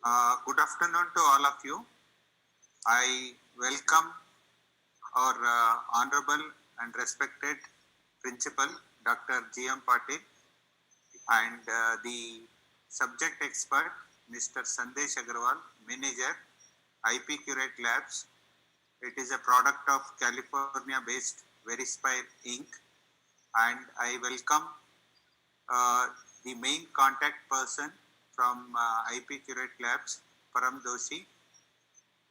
Good afternoon to all of you. I welcome our honorable and respected principal, Dr. G.M. Patil, and the subject expert, Mr. Sandesh Agarwal, manager, IP Curate Labs. It is a product of California-based Verispire Inc. And I welcome uh, the main contact person from IP Curate Labs, Param Doshi.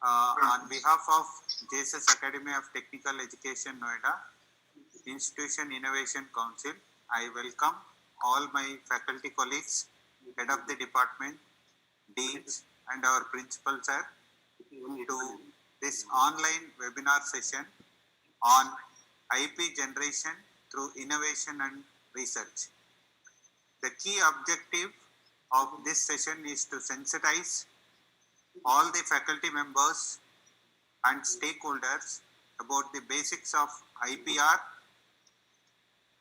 On behalf of JSS Academy of Technical Education, Noida, Institution Innovation Council, I welcome all my faculty colleagues, head of the department, deans, and our principal sir to this online webinar session on IP generation through innovation and research. The key objective of this session is to sensitize all the faculty members and stakeholders about the basics of IPR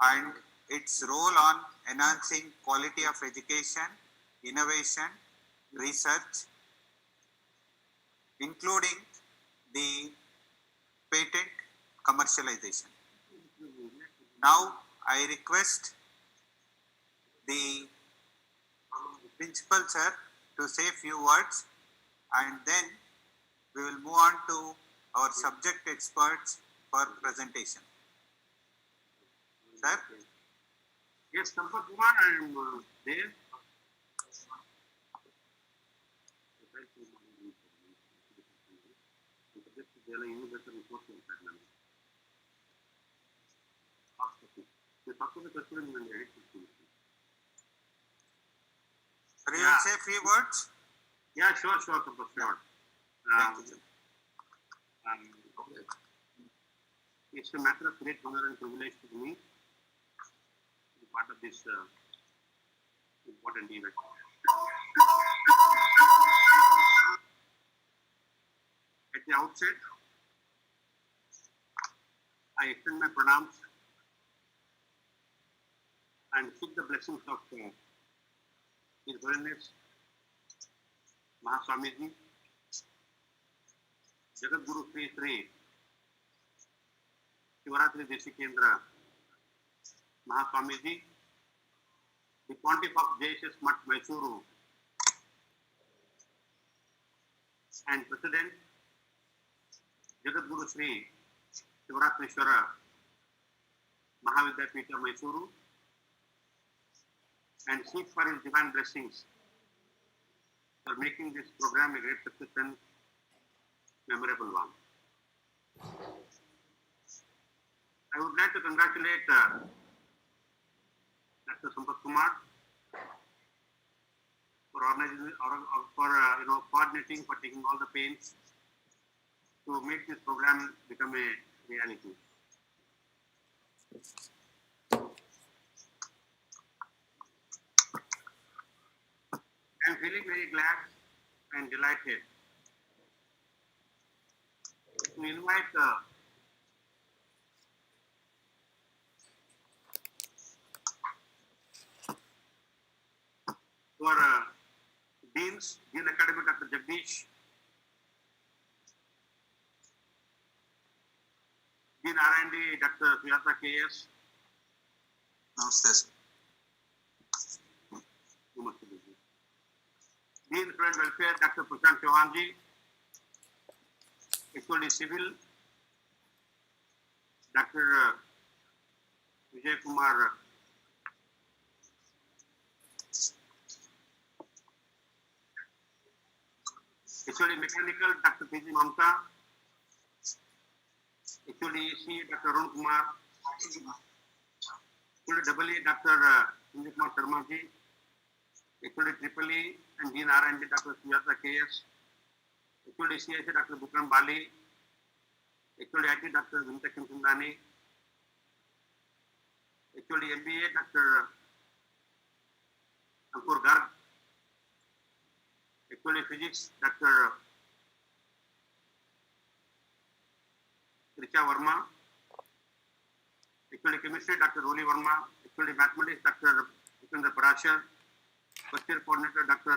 and its role on enhancing quality of education, innovation, research, including the patent commercialization. Now, I request the principal sir to say a few words, and then we will move on to our subject experts for presentation. Sir? Yes, Sampath Kumar, I am there. Sir, you will say a few words? Yeah, sure, Sampath, sure. Thank you, sir. It's a matter of great honor and privilege to me to be part of this important event. At the outset, I extend my pranams and seek the blessings of His Holiness Mahaswamiji, Jagat Guru Sri Sri Shivaratri Desikendra Mahaswamiji, the Pontiff of JSS Mat Mysuru, and President Jagat Guru Sri Shivaratriswara Mahavidyapita Mysuru, and seek for his divine blessings for making this program a great success and memorable one. I would like to congratulate Dr. Sampath Kumar for organizing, coordinating, for taking all the pains to make this program become a reality. I am feeling very glad and delighted to invite our Deans, Dean Academy Dr. Jagdish, Dean R&D Dr. Suyata K.S. Namaste, sir. Dean Student Welfare Dr. Prashant Chauhanji, HOD Civil Dr. Vijay Kumar HOD Mechanical Dr. P.G. Mamta, HOD EC Dr. Arun Kumar, HOD EE Dr. Sanjay Kumar Sharma ji, HOD EEE and Dean R&D Dr. Suyata K.S., HOD CSA Dr. Bukram Bali, HOD IT Dr. Vinita Kimsundani, HOD MBA Dr. Ankur Garg, HOD Physics Dr. Richa Verma, HOD Chemistry Dr. Roli Verma, HOD Mathematics Dr. Vikendra Parashar, First Year Coordinator Dr.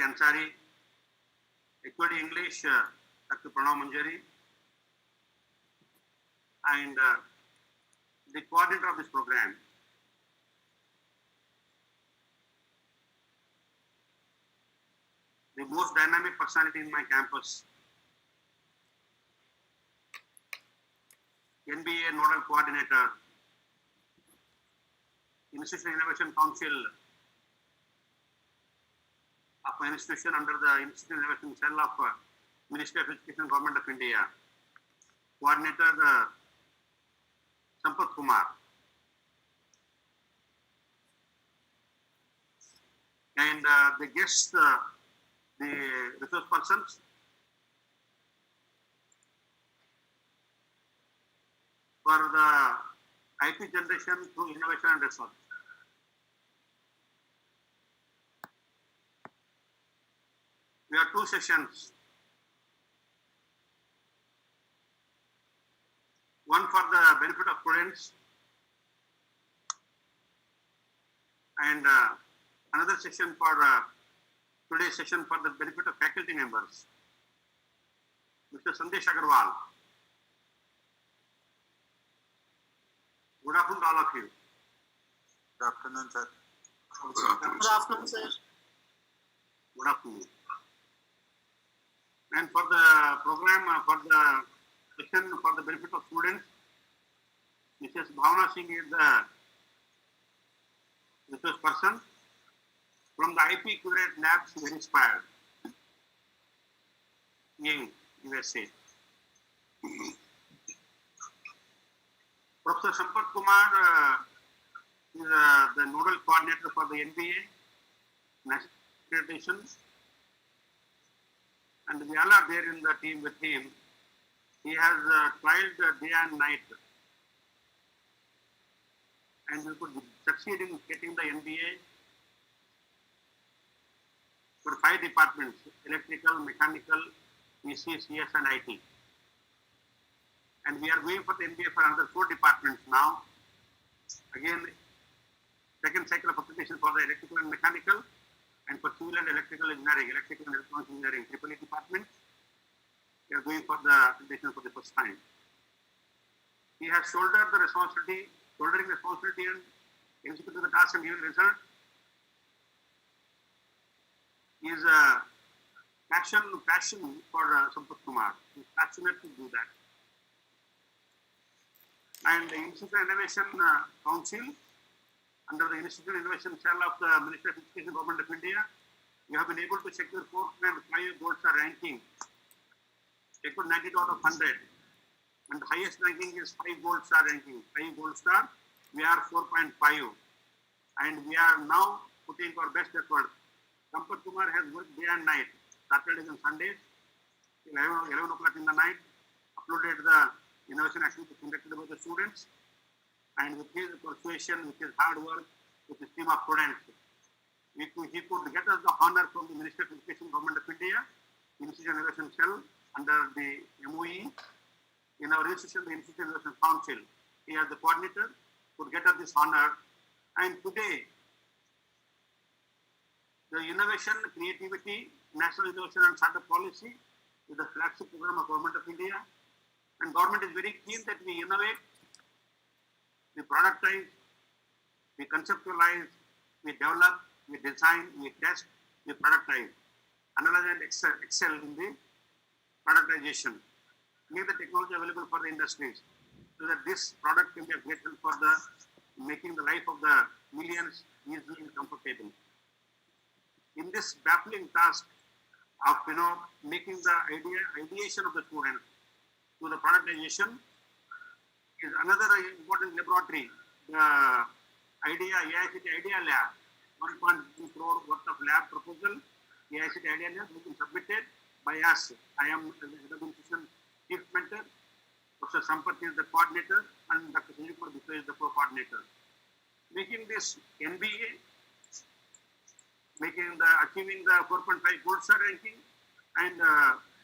Ansari, HOD English, Dr. Pranav Manjari, and the coordinator of this program, the most dynamic personality in my campus, NBA Nodal Coordinator, Institutional Innovation Council of my institution under the Institutional Innovation Cell of Ministry of Education, Government of India, Coordinator Sampath Kumar, and the guests, the resource persons, for the IP generation through innovation and research. We have two sessions. One for the benefit of students and another session for today's session for the benefit of faculty members. Mr. Sandesh Agarwal. Good afternoon to all of you. Good afternoon, sir. Good afternoon, sir. Good afternoon. And for the program, for the session for the benefit of students, Mrs. Bhavana Singh is the resource person from the IP Curate Labs, Inspired, Ying, USA. Professor Sampath Kumar is the nodal coordinator for the NBA National Accreditation, and we all are there in the team with him. He has trialed day and night, and we could succeed in getting the NBA for 5 departments: electrical, mechanical, EC, CS, and IT. And we are going for the MBA for another 4 departments now. Again, second cycle of application for the electrical and mechanical, and for civil and electrical engineering, electrical and electronics engineering, EEE department. We are going for the application for the first time. He has shouldering responsibility and executing the task and giving result. He is a passion for Sampath Kumar. He is passionate to do that. And the Institutional Innovation Council, under the Institutional Innovation Cell of the Ministry of Education, Government of India, we have been able to secure 4.5 gold star ranking. Secured 92 out of 100. And the highest ranking is 5 gold star ranking. 5 gold star, we are 4.5. And we are now putting our best effort. Sampath Kumar has worked day and night, Saturdays and Sundays, 11 o'clock in the night, uploaded the innovation activities conducted by the students, and with his persuasion, with his hard work, with his team of students, he could get us the honor from the Ministry of Education, Government of India, Institutional Innovation Cell, under the MOE. In our institution, the Institutional Innovation Council, he as the coordinator, could get us this honor. And today, the innovation, creativity, national innovation and startup policy is the flagship program of Government of India. And government is very keen that we innovate, we productize, we conceptualize, we develop, we design, we test, we productize, analyze and excel in the productization, make the technology available for the industries so that this product can be a great help for the making the life of the millions easy and comfortable. In this baffling task of making the ideation of the students to the productization is another important laboratory, the AICT Idea Lab, 1.2 crore worth of lab proposal, the AICT Idea Lab has been submitted by us. I am the head of institution chief mentor, Professor Sampath is the coordinator, and Dr. Sanjeev Kumar Biswa is the co-coordinator. Making this NBA, achieving the 4.5 gold star ranking, and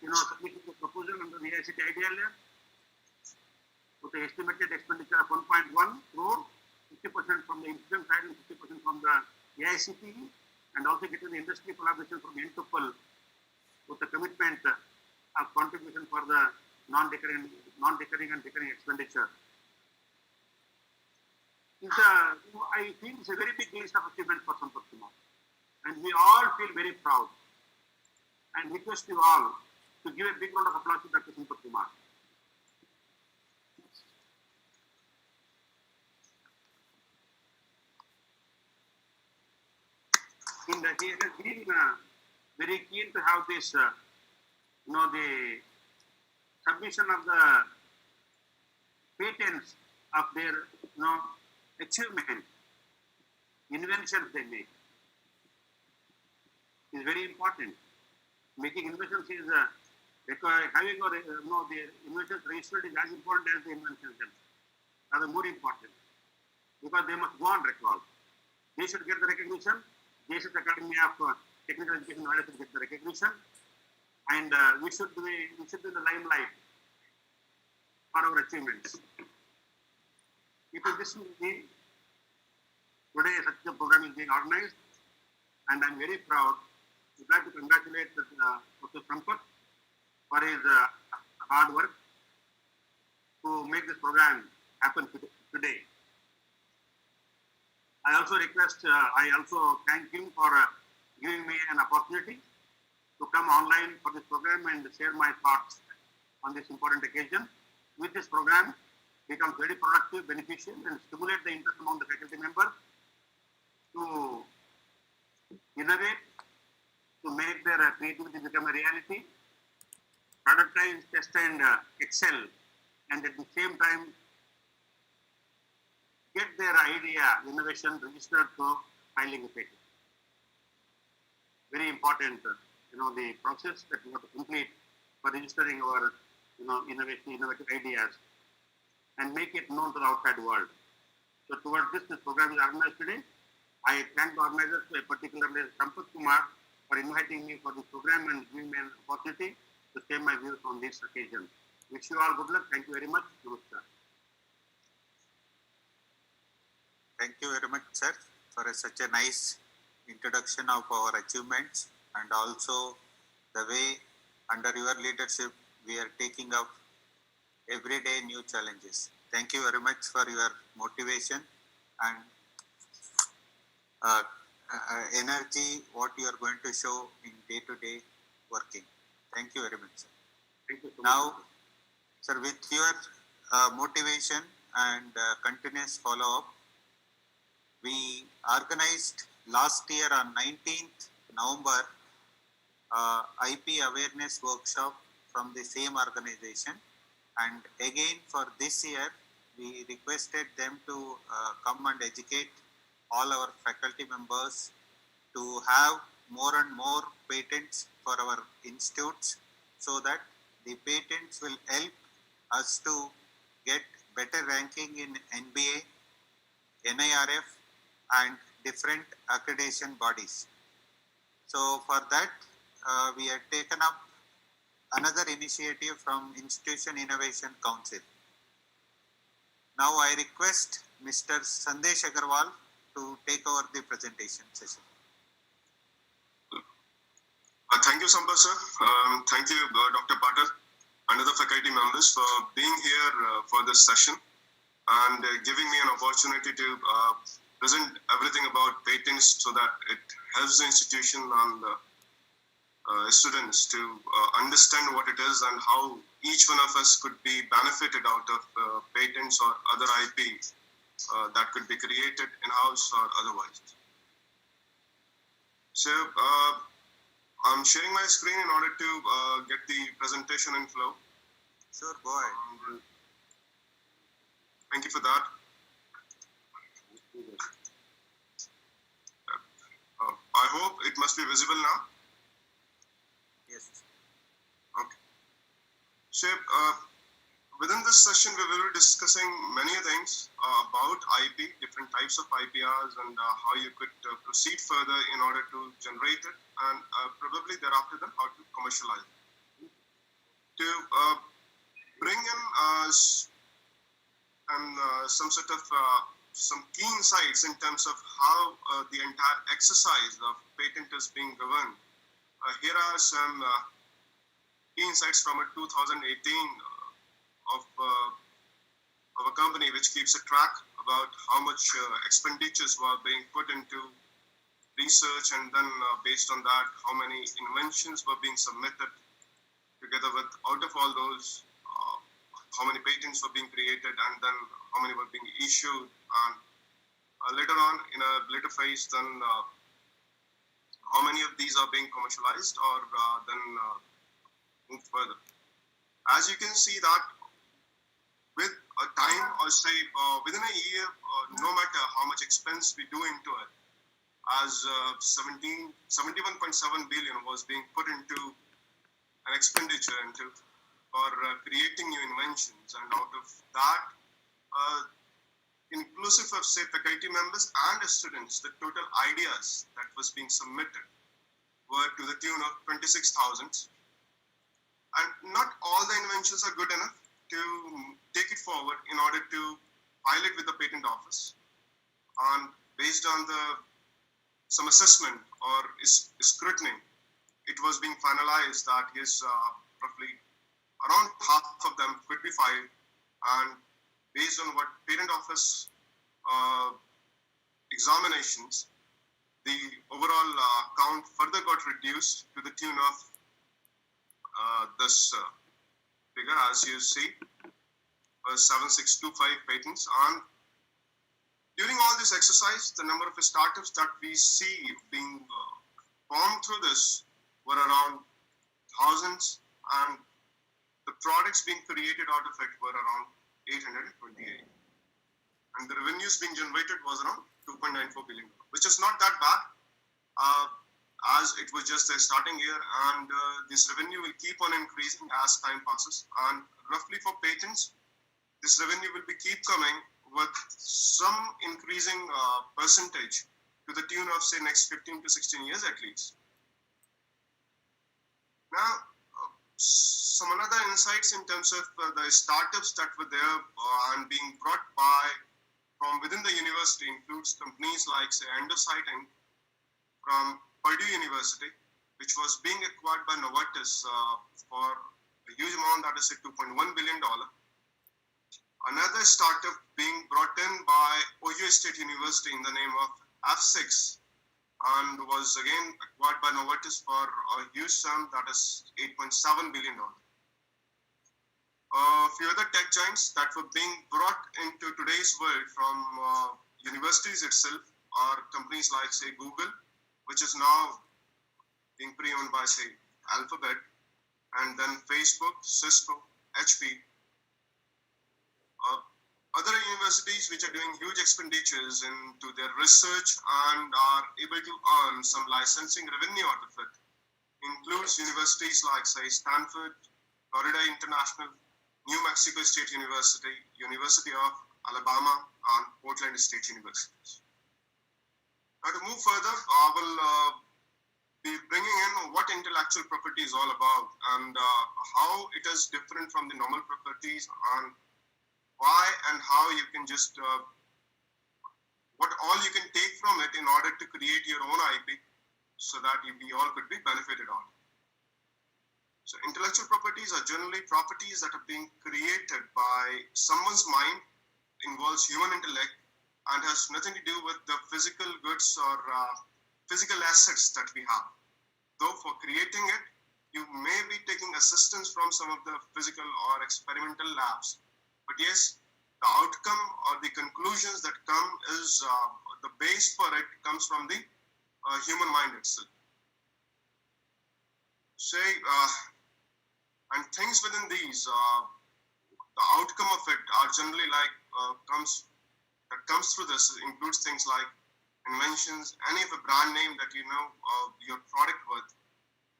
submitting the proposal under the AICT Idea Lab with the estimated expenditure of 1.1 crore, 50% from the institution side and 50% from the AICT, and also getting the industry collaboration from NTUPL with the commitment of contribution for the non-recurring and recurring expenditure. I think it's a very big list of achievements for Sampath Kumar, and we all feel very proud and request you all to give a big round of applause to Dr. Sampath Kumar. He has been very keen to have this, the submission of the patents of their, achievement, inventions they make is very important. Making inventions is having the inventions registered is as important as the inventions themselves. Are more important because they must go on record. They should get the recognition. Desh's Academy of Technical Education Knowledge should get the recognition, and we should be in the limelight for our achievements. It is this today such a program is being organized, and I'm very proud. I'd like to congratulate Dr. Sampath for his hard work to make this program happen today. I also thank him for giving me an opportunity to come online for this program and share my thoughts on this important occasion. With this program, becomes very productive, beneficial, and stimulate the interest among the faculty members to innovate, to make their creativity become a reality, productize, test, and excel, and at the same time get their idea, innovation registered to filing a patent. Very important, the process that we have to complete for registering our, innovative ideas and make it known to the outside world. So towards this program is organized today. I thank the organizers, particularly Sampath Kumar, for inviting me for this program and giving me an opportunity to share my views on this occasion. Wish you all good luck. Thank you very much. Namaskar. Thank you very much, sir, for such a nice introduction of our achievements and also the way under your leadership we are taking up everyday new challenges. Thank you very much for your motivation and energy, what you are going to show in day-to-day working. Thank you very much, sir. Thank you so Now, much. sir, with your motivation and continuous follow-up, we organized last year on 19th November IP awareness workshop from the same organization, and again for this year we requested them to come and educate all our faculty members to have more and more patents for our institutes so that the patents will help us to get better ranking in NBA, NIRF and different accreditation bodies. So for that we have taken up another initiative from Institution Innovation Council. Now I request Mr. Sandesh Agarwal to take over the presentation session. Thank you, Sampath sir. Thank you, Dr. Patel and other faculty members for being here for this session and giving me an opportunity to present everything about patents so that it helps the institution and students to understand what it is and how each one of us could be benefited out of patents or other IP that could be created in-house or otherwise. So I'm sharing my screen in order to get the presentation in flow. Sure, go ahead. Thank you for that. I hope it must be visible now. Yes. Okay. So within this session, we will be discussing many things about IP, different types of IPRs, and how you could proceed further in order to generate it, and probably thereafter then how to commercialize it. To bring in some sort of some key insights in terms of how the entire exercise of patent is being governed. Here are some key insights from a 2018 of a company which keeps a track about how much expenditures were being put into research, and then based on that, how many inventions were being submitted, together with out of all those, how many patents were being created, and then how many were being issued, and later on in a later phase, then how many of these are being commercialized or then moved further. As you can see that with a time, or say within a year, no matter how much expense we do into it, as 71.7 billion was being put into an expenditure into for creating new inventions, and out of that, inclusive of say faculty members and students, the total ideas that was being submitted were to the tune of 26,000. And not all the inventions are good enough to take it forward in order to file it with the patent office. And based on some assessment or scrutiny, it was being finalized that yes, roughly around half of them could be filed, and based on what patent office examinations, the overall count further got reduced to the tune of this figure, as you see, 7625 patents. And during all this exercise, the number of startups that we see being formed through this were around thousands, and the products being created out of it were around 828. And the revenues being generated was around $2.94 billion, which is not that bad, as it was just a starting year, and this revenue will keep on increasing as time passes. And roughly for patents, this revenue will be keep coming with some increasing percentage to the tune of say next 15 to 16 years at least. Now, some another insights in terms of the startups that were there and being brought by from within the university includes companies like say Endocyte Inc. from Purdue University, which was being acquired by Novartis for a huge amount, that is say $2.1 billion. Another startup being brought in by Ohio State University in the name of F6, and was again acquired by Novartis for a huge sum, that is $8.7 billion. A few other tech giants that were being brought into today's world from universities itself are companies like say Google, which is now being pre-owned by say Alphabet, and then Facebook, Cisco, HP. Other universities which are doing huge expenditures into their research and are able to earn some licensing revenue out of it includes universities like say Stanford, Florida International, New Mexico State University, University of Alabama, and Portland State Universities. Now to move further, I will be bringing in what intellectual property is all about, and how it is different from the normal properties, and why and how you can just, what all you can take from it in order to create your own IP, so that we all could be benefited on. So intellectual properties are generally properties that are being created by someone's mind, involves human intellect, and has nothing to do with the physical goods or physical assets that we have. Though for creating it, you may be taking assistance from some of the physical or experimental labs, but yes, the outcome or the conclusions that come is the base for it comes from the human mind itself. Say, and things within these, the outcome of it are generally like comes through this includes things like inventions, any of a brand name that you know your product with,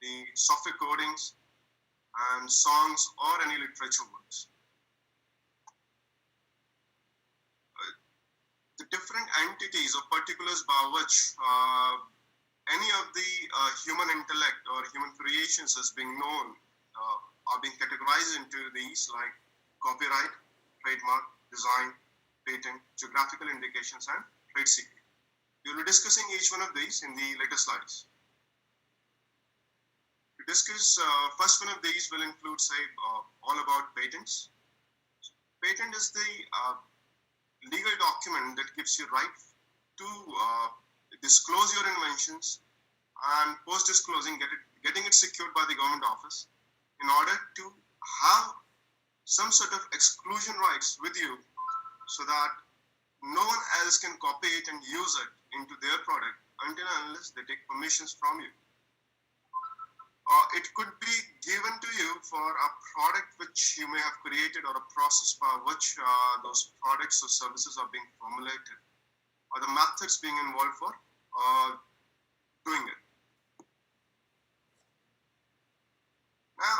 the software codings, and songs or any literature works. The different entities or particulars by which any of the human intellect or human creations is being known are being categorized into these like copyright, trademark, design, patent, geographical indications, and trade secret. We will be discussing each one of these in the later slides. To discuss, first one of these will include, say, all about patents. Patent is the legal document that gives you right to disclose your inventions and post-disclosing getting it secured by the government office in order to have some sort of exclusion rights with you so that no one else can copy it and use it into their product until and unless they take permissions from you. It could be given to you for a product which you may have created or a process by which those products or services are being formulated or the methods being involved for doing it. Now,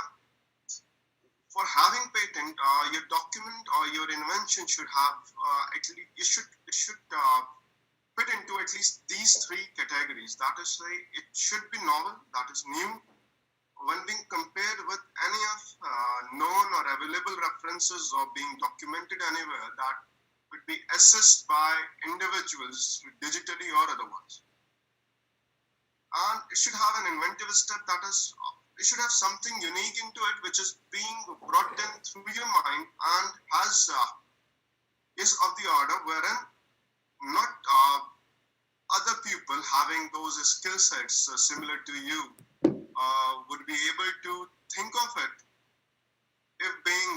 for having patent, your document or your invention should have it should fit into at least these three categories. That is, say, it should be novel, that is new, when being compared with any of known or available references or being documented anywhere that would be assessed by individuals digitally or otherwise. And it should have an inventive step, that is, it should have something unique into it which is being brought in through your mind and has is of the order wherein not other people having those skill sets similar to you would be able to think of it if being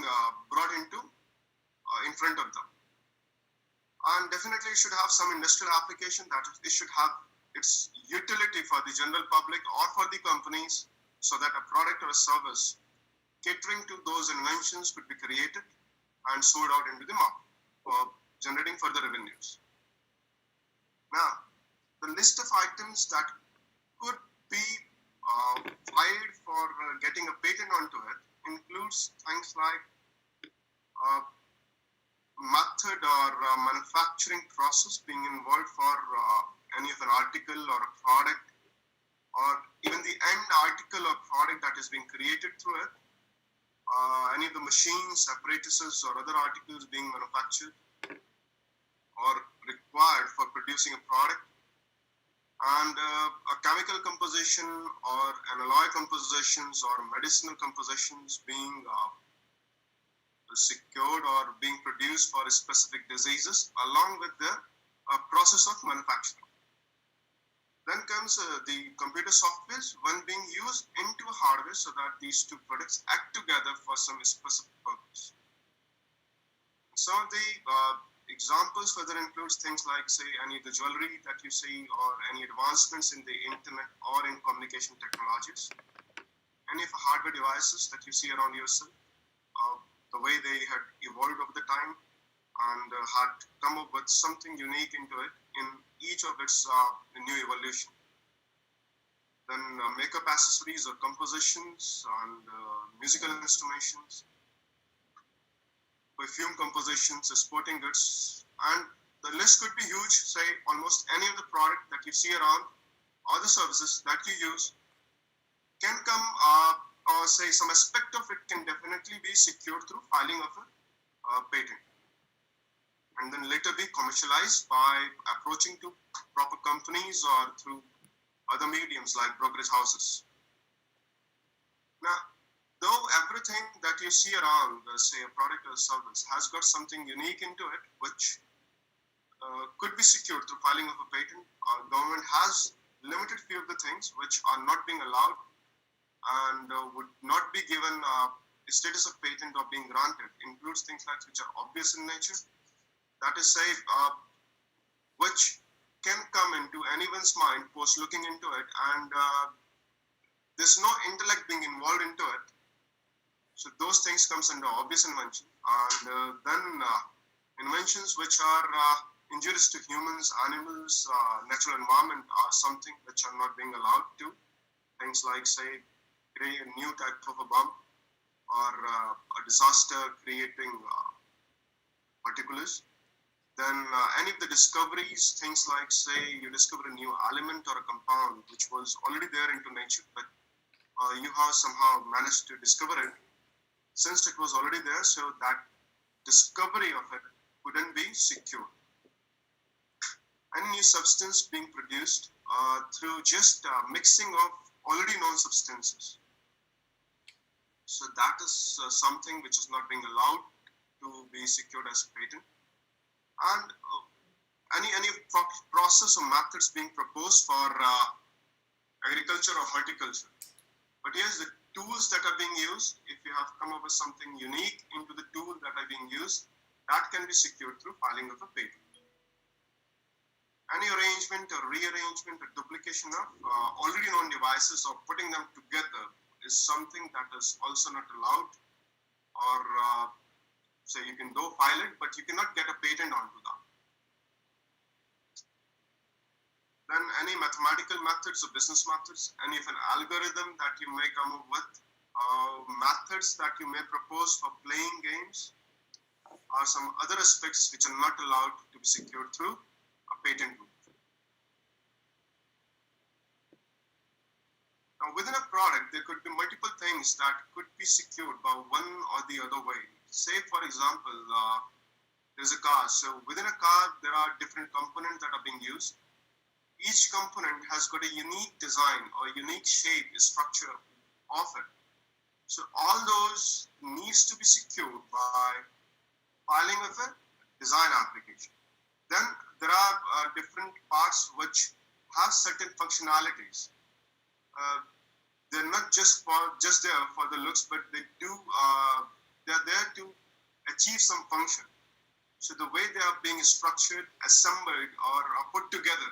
brought into in front of them. And definitely it should have some industrial application, that it should have its utility for the general public or for the companies so that a product or a service catering to those inventions could be created and sold out into the market for generating further revenues. Now, the list of items that could be filed for getting a patent onto it includes things like method or manufacturing process being involved for any of an article or a product, or even the end article or product that is being created through it, any of the machines, apparatuses, or other articles being manufactured or required for producing a product, and a chemical composition or an alloy compositions or medicinal compositions being secured or being produced for specific diseases along with the process of manufacturing. Then comes the computer software when being used into hardware so that these two products act together for some specific purpose. Some of the examples further includes things like, say, any of the jewelry that you see or any advancements in the internet or in communication technologies, any of the hardware devices that you see around yourself, the way they had evolved over the time and had come up with something unique into it in each of its new evolution. Then makeup accessories or compositions and musical instruments, perfume compositions, sporting goods, and the list could be huge. Say almost any of the product that you see around or the services that you use can come or say some aspect of it can definitely be secured through filing of a patent and then later be commercialized by approaching to proper companies or through other mediums like brokerage houses. Now, though everything that you see around, say a product or a service, has got something unique into it, which could be secured through filing of a patent, government has limited few of the things which are not being allowed and would not be given a status of patent or being granted. Includes things like which are obvious in nature, that is, say, which can come into anyone's mind post looking into it, and there's no intellect being involved into it. So those things comes under obvious invention, and then inventions which are injurious to humans, animals, natural environment are something which are not being allowed to. Things like, say, create a new type of a bomb or a disaster creating particulars. Then any of the discoveries, things like, say, you discover a new element or a compound which was already there into nature, but you have somehow managed to discover it. Since it was already there, so that discovery of it could wouldn't be secure. Any new substance being produced through just mixing of already known substances. So that is something which is not being allowed to be secured as patent. And any process or methods being proposed for agriculture or horticulture. But yes, the tools that are being used, if you have come up with something unique into the tool that are being used, that can be secured through filing of a patent. Any arrangement or rearrangement or duplication of already known devices or putting them together is something that is also not allowed, or so you can go file it, but you cannot get a patent onto that. Then any mathematical methods or business methods, any of an algorithm that you may come up with, methods that you may propose for playing games, or some other aspects which are not allowed to be secured through a patent route. Now, within a product, there could be multiple things that could be secured by one or the other way. Say, for example, there's a car. So within a car, there are different components that are being used. Each component has got a unique design or unique shape, structure of it. So all those needs to be secured by filing of a design application. Then there are different parts which have certain functionalities. They're not just there for the looks, but they're there to achieve some function. So the way they are being structured, assembled, or put together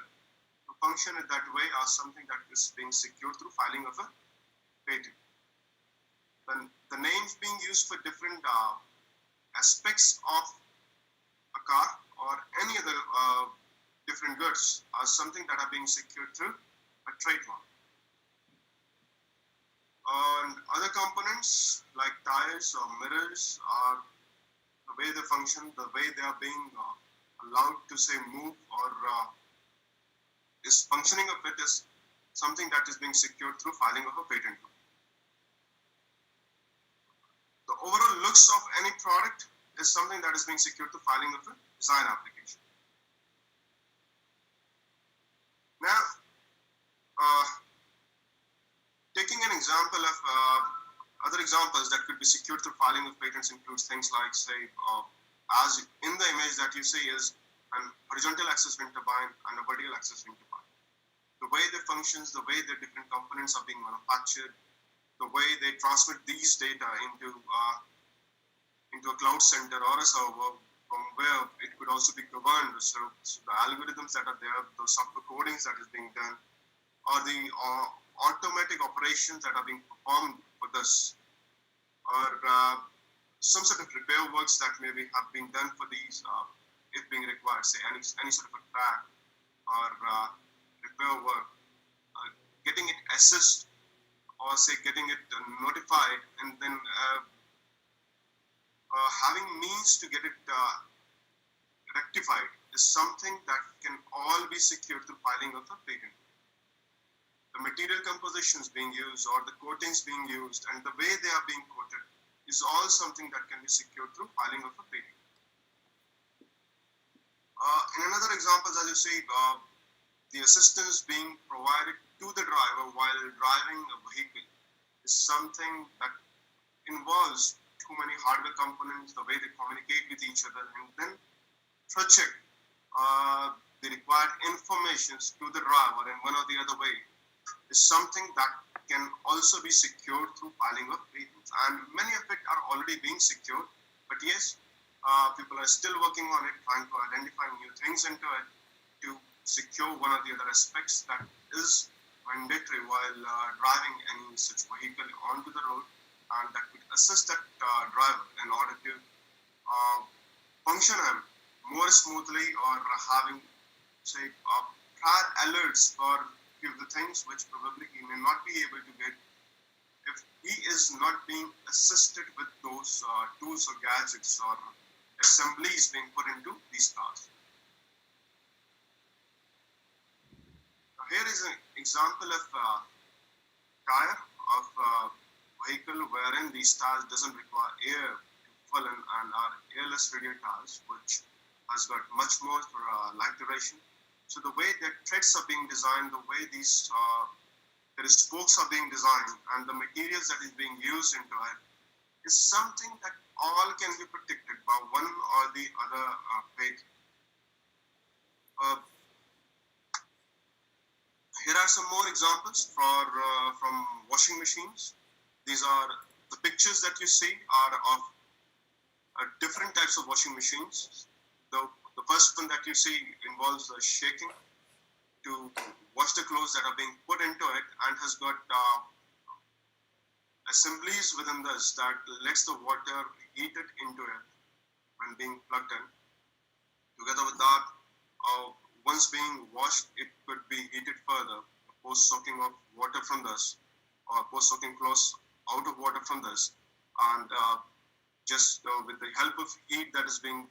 to function in that way are something that is being secured through filing of a patent. Then the names being used for different aspects of a car or any other different goods are something that are being secured through a trademark. And other components like tires or mirrors are the way they function, the way they are being allowed to say move or is functioning of it is something that is being secured through filing of a patent. The overall looks of any product is something that is being secured through filing of a design application. Now, taking an example of other examples that could be secured through filing of patents includes things like, say, as in the image that you see is an horizontal axis wind turbine and a vertical axis wind turbine. The way they functions, the way the different components are being manufactured, the way they transmit these data into a cloud center or a server from where it could also be governed. So the algorithms that are there, the software codings that is being done, or the automatic operations that are being performed for this, or some sort of repair works that maybe have been done for these, if being required, say any sort of a crack or repair work, getting it assessed or say getting it notified, and then having means to get it rectified is something that can all be secured through filing of a patent. The material compositions being used or the coatings being used and the way they are being coated is all something that can be secured through filing of a patent. In another example, as you see, the assistance being provided to the driver while driving a vehicle is something that involves too many hardware components, the way they communicate with each other, and then project the required informations to the driver in one or the other way is something that can also be secured through filing of patents. And many of it are already being secured, but yes, people are still working on it, trying to identify new things into it to secure one or the other aspects that is mandatory while driving any such vehicle onto the road, and that could assist that driver in order to function him more smoothly, or having, say, prior alerts for few of the things which probably he may not be able to get if he is not being assisted with those tools or gadgets or assemblies being put into these cars. Now here is an example of tire of a vehicle wherein these tires doesn't require air to fill in and are airless radial tires, which has got much more life duration. So the way that threads are being designed, the way these spokes are being designed, and the materials that is being used into it is something that all can be protected by one or the other patent. Here are some more examples from washing machines. These are the pictures that you see are of different types of washing machines. The first one that you see involves shaking to wash the clothes that are being put into it, and has got assemblies within this that lets the water heated into it when being plugged in. Together with that, once being washed, it could be heated further, post-soaking of water from this, or post-soaking clothes out of water from this, and just with the help of heat that is being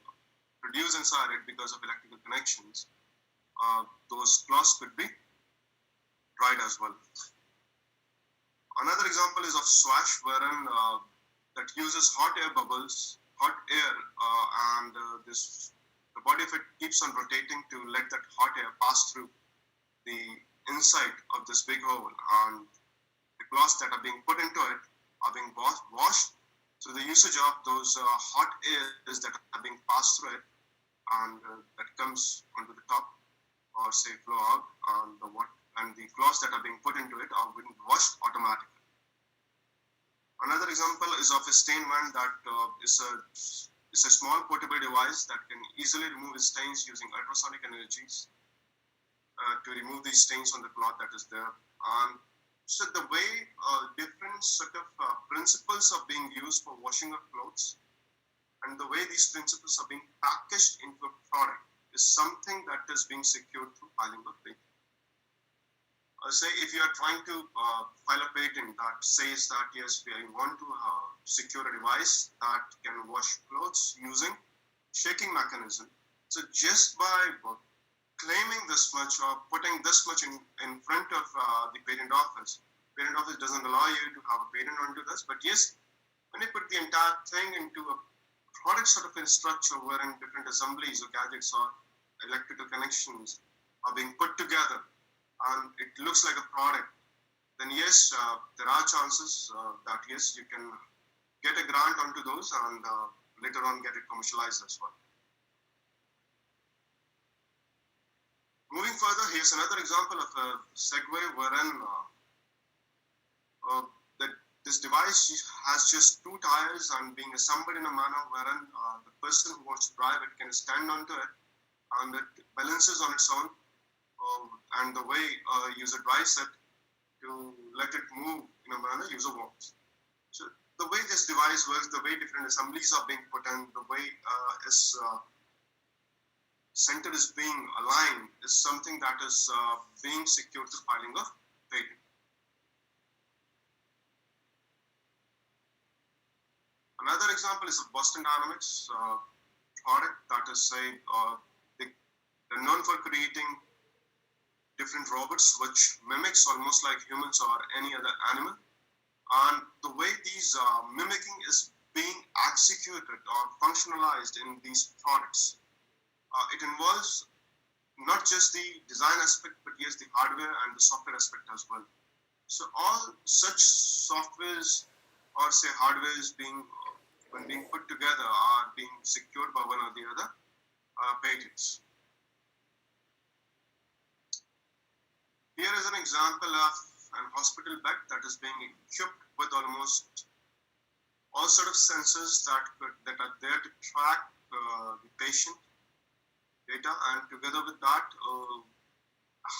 produced inside it because of electrical connections, those cloths could be dried as well. Another example is of swash, wherein that uses hot air bubbles, hot air, and the body of it keeps on rotating to let that hot air pass through the inside of this big hole, and the cloths that are being put into it are being washed through the usage of those hot airs that are being passed through it, and that comes onto the top, or say flow out, and the cloths that are being put into it are being washed automatically. Another example is of a stain wand that is a small portable device that can easily remove stains using ultrasonic energies to remove these stains on the cloth that is there. So the way different sort of principles are being used for washing of clothes, and the way these principles are being packaged into a product, is something that is being secured through filing of patent. Say if you are trying to file a patent that says that yes, we want to secure a device that can wash clothes using shaking mechanism. So just by claiming this much or putting this much in front of the patent office doesn't allow you to have a patent onto this. But yes, when you put the entire thing into a product sort of a structure wherein different assemblies or gadgets or electrical connections are being put together, and it looks like a product, then yes, there are chances that yes, you can get a grant onto those and later on get it commercialized as well. Moving further, here's another example of a Segway wherein this device has just two tires and being assembled in a manner wherein the person who wants to drive it can stand onto it, and it balances on its own, and the way a user drives it to let it move in a manner user wants. So the way this device works, the way different assemblies are being put in, the way its center is being aligned is something that is being secured through filing of patent. Another example is a Boston Dynamics product that is they're known for creating different robots which mimics almost like humans or any other animal. And the way these mimicking is being executed or functionalized in these products, it involves not just the design aspect, but yes, the hardware and the software aspect as well. So all such softwares or say hardwares when being put together are being secured by one or the other patents. Here is an example of an hospital bed that is being equipped with almost all sort of sensors that are there to track the patient data, and together with that,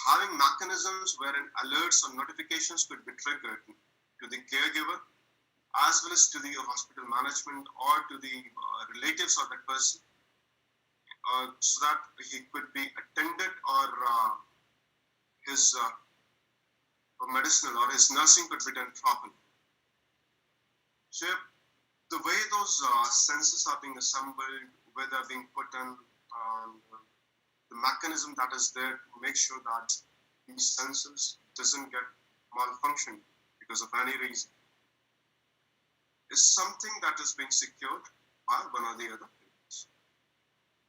having mechanisms wherein alerts or notifications could be triggered to the caregiver as well as to the hospital management or to the relatives of that person, so that he could be attended or his medicinal or his nursing could be done properly. So the way those sensors are being assembled, where they're being put in, the mechanism that is there to make sure that these sensors doesn't get malfunctioned because of any reason, is something that is being secured by one or the other things.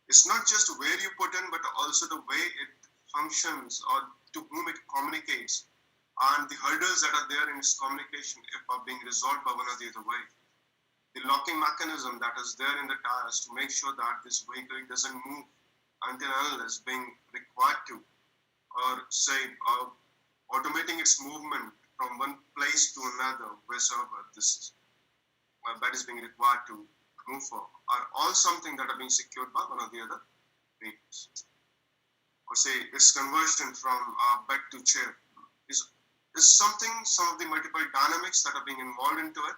It's not just where you put in, but also the way it functions or to whom it communicates, and the hurdles that are there in its communication if are being resolved by one or the other way. The locking mechanism that is there in the tires to make sure that this vehicle doesn't move until unless being required to, or say automating its movement from one place to another, wheresoever this that is being required to move for, are all something that are being secured by one or the other vehicles. Or say its conversion from bed to chair is something, some of the multiple dynamics that are being involved into it.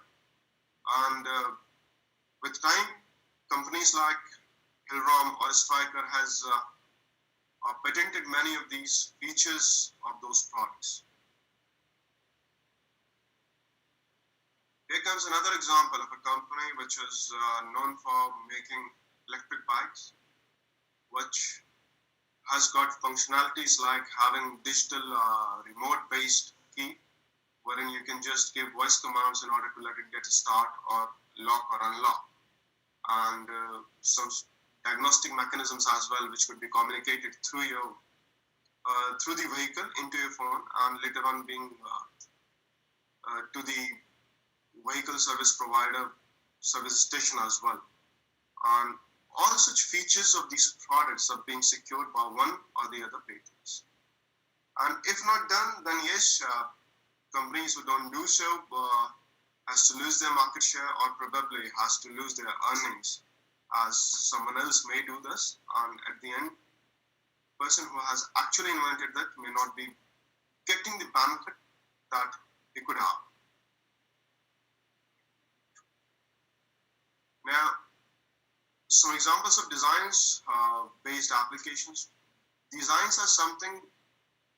And with time, companies like Hillrom or Stryker has patented many of these features of those products. Here comes another example of a company which is known for making electric bikes, which has got functionalities like having digital remote-based key, wherein you can just give voice commands in order to let it get a start or lock or unlock, and some diagnostic mechanisms as well, which could be communicated through your through the vehicle into your phone, and later on being to the vehicle service provider service station as well. And all such features of these products are being secured by one or the other patents. And if not done, then yes, companies who don't do so has to lose their market share, or probably has to lose their earnings, as someone else may do this. And at the end, the person who has actually invented that may not be getting the benefit that he could have. Now, some examples of designs-based applications. Designs are something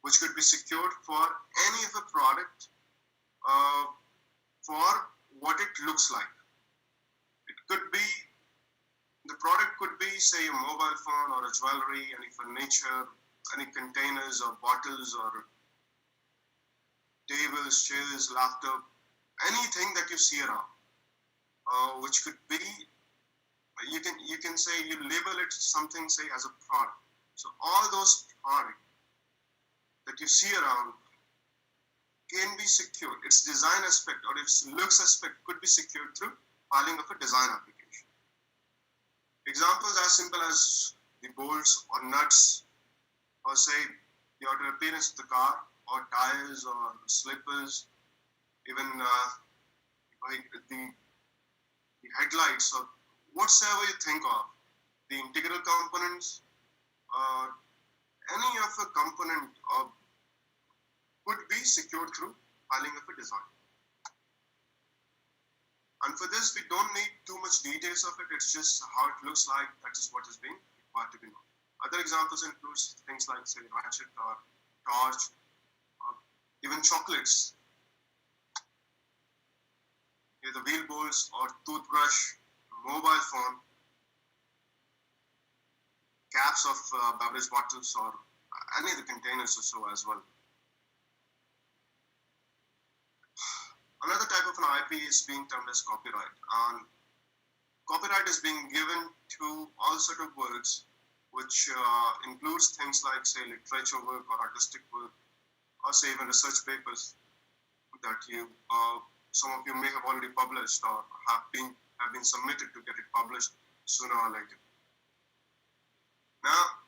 which could be secured for any of a product for what it looks like. It could be, the product could be, say, a mobile phone or a jewelry, any furniture, any containers or bottles or tables, chairs, laptop, anything that you see around. Which could be, you can say, you label it something, say, as a product. So all those products that you see around can be secured. Its design aspect or its looks aspect could be secured through filing of a design application. Examples as simple as the bolts or nuts, or say the outer appearance of the car, or tires or slippers, even like the headlights, or whatsoever you think of, the integral components, any of a component could be secured through filing of a design. And for this, we don't need too much details of it. It's just how it looks like. That is what is being required to be known. Other examples include things like, say, ratchet or torch, or even chocolates. The wheel bolts or toothbrush, mobile phone, caps of beverage bottles, or any of the containers or so as well. Another type of an IP is being termed as copyright. And copyright is being given to all sort of works, which includes things like, say, literature work or artistic work, or say even research papers that you some of you may have already published or have been submitted to get it published sooner or later. Now,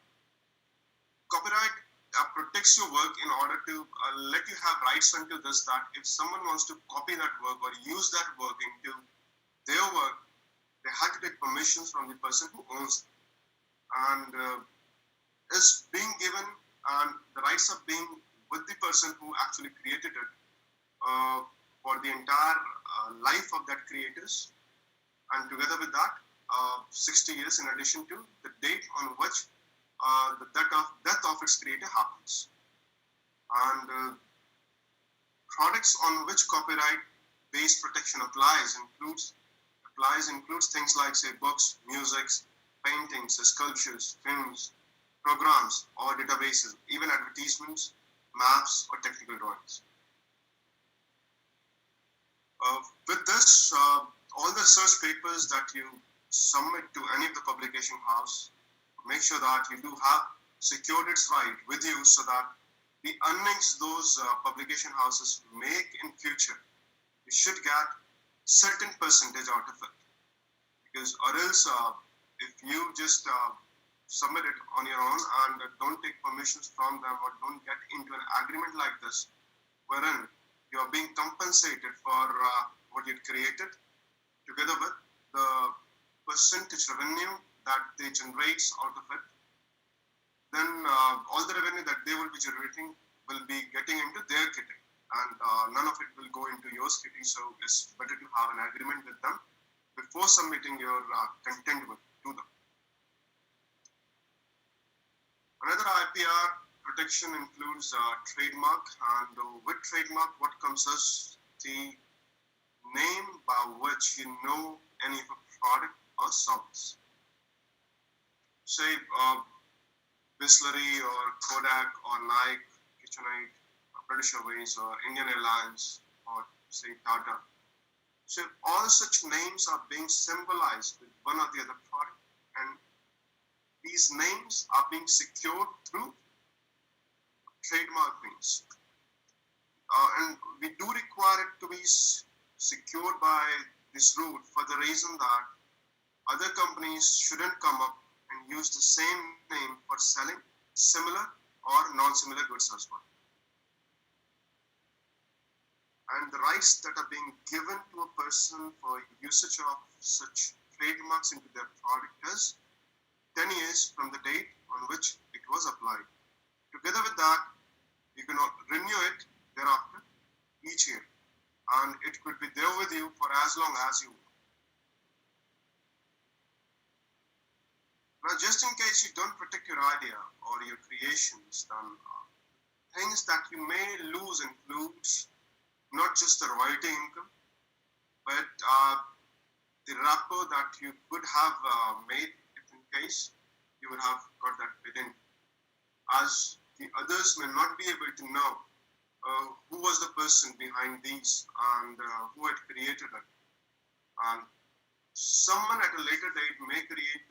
copyright protects your work in order to let you have rights unto this, that if someone wants to copy that work or use that work into their work, they have to take permissions from the person who owns it. And is being given, and the rights are being with the person who actually created it for the entire life of that creators, and together with that 60 years in addition to the date on which the death of its creator happens. And products on which copyright-based protection applies includes things like, say, books, music, paintings, sculptures, films, programs, or databases, even advertisements, maps, or technical drawings. With this, all the research papers that you submit to any of the publication house make sure that you do have secured its right with you, so that the earnings those publication houses make in future, you should get certain percentage out of it. Because or else, if you just submit it on your own and don't take permissions from them, or don't get into an agreement like this, wherein you are being compensated for what you created, together with the percentage revenue that they generate out of it, then all the revenue that they will be generating will be getting into their kitty, and none of it will go into your kitty. So it's better to have an agreement with them before submitting your content to them. Another IPR protection includes trademark, and with trademark, what comes as the name by which you know any of a product or service. Say Bisleri or Kodak or Nike, KitchenAid, or British Airways or Indian Airlines or say Tata. So all such names are being symbolized with one or the other product, and these names are being secured through trademark means. And we do require it to be secured by this route for the reason that other companies shouldn't come up and use the same name for selling similar or non-similar goods as well. And the rights that are being given to a person for usage of such trademarks into their product is 10 years from the date on which it was applied. Together with that, you can renew it thereafter each year, and it could be there with you for as long as you want. Now, just in case you don't protect your idea or your creations, then things that you may lose includes not just the royalty income, but the rapport that you could have made if in case you would have got that patent, as the others may not be able to know who was the person behind these and who had created it. And someone at a later date may create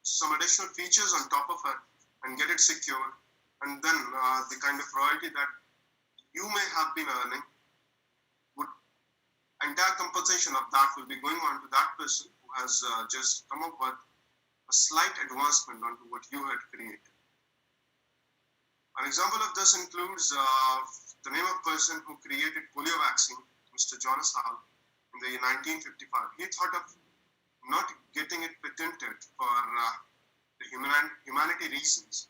some additional features on top of it and get it secured, and then the kind of royalty that you may have been earning, would entire compensation of that will be going on to that person who has just come up with a slight advancement onto what you had created. An example of this includes the name of person who created polio vaccine, Mr. Jonas Salk, in the 1955. He thought of not getting it patented for the humanity reasons.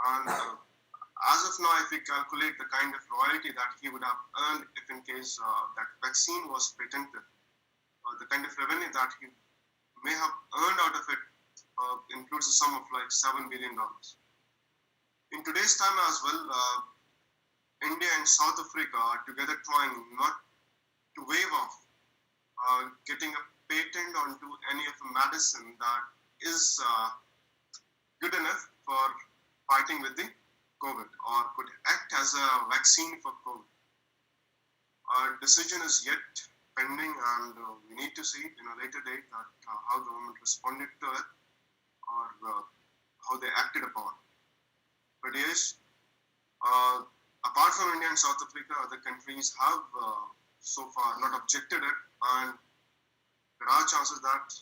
And as of now, if we calculate the kind of royalty that he would have earned if in case that vaccine was patented, the kind of revenue that he may have earned out of it includes a sum of like $7 billion. In today's time as well, India and South Africa are together trying not to waive off getting a patent onto any of the medicine that is good enough for fighting with the COVID or could act as a vaccine for COVID. Our decision is yet pending, and we need to see in a later date that how government responded to it or how they acted upon. But yes, apart from India and South Africa, other countries have so far not objected it, and there are chances that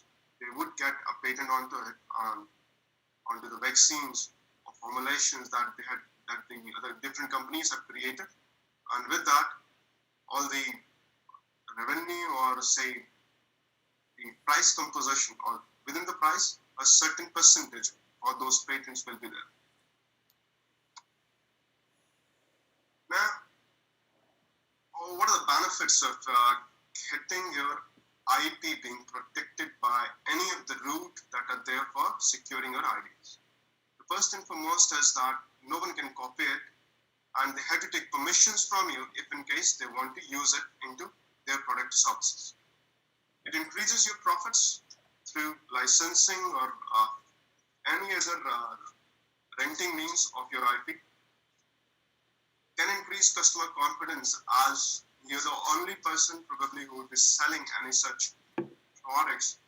they would get a patent onto it and onto the vaccines or formulations that the other different companies have created, and with that, all the revenue or say the price composition or within the price, a certain percentage for those patents will be there. Now, what are the benefits of getting your IP being protected by any of the route that are there for securing your ideas? The first and foremost is that no one can copy it, and they have to take permissions from you if in case they want to use it into their product services. It increases your profits through licensing or any other renting means of your IP. Can increase customer confidence as you're the only person probably who will be selling any such products,